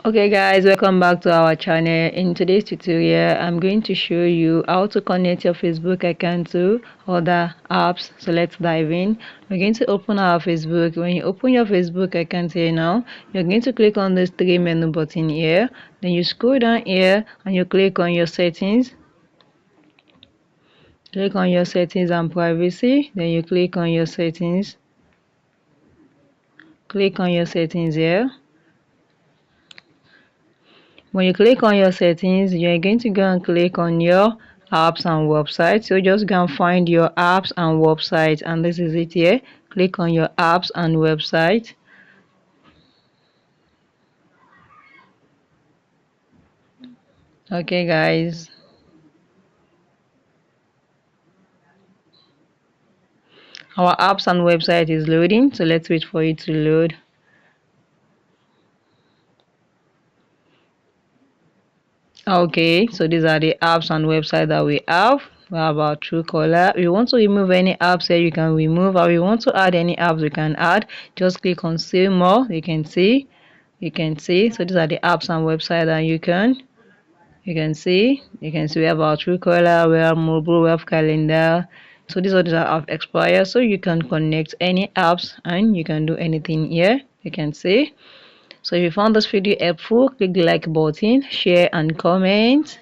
Okay guys, welcome back to our channel. In today's tutorial, I'm going to show you how to connect your Facebook account to other apps. So let's dive in. We're going to open our Facebook. When you open your Facebook account here now, you're going to click on this three menu button here. Then you scroll down here and you click on your settings. Click on your settings and privacy. Then you click on your settings. Click on your settings here. When you click on your settings, you're going to go and click on your apps and websites. So just go and find your apps and websites, and this is it here. Click on your apps and website. Okay guys, our apps and website is loading, so let's wait for it to load. Okay, so these are the apps and website that we have. We have our Truecaller. If you want to remove any apps here, you can remove, or if you want to add any apps, you can add. Just click on see more. You can see so these are the apps and website that you can see we have our Truecaller, we have mobile, we have calendar. So these are the have expired, so you can connect any apps and you can do anything here. You can see. So if you found this video helpful, click the like button, share and comment.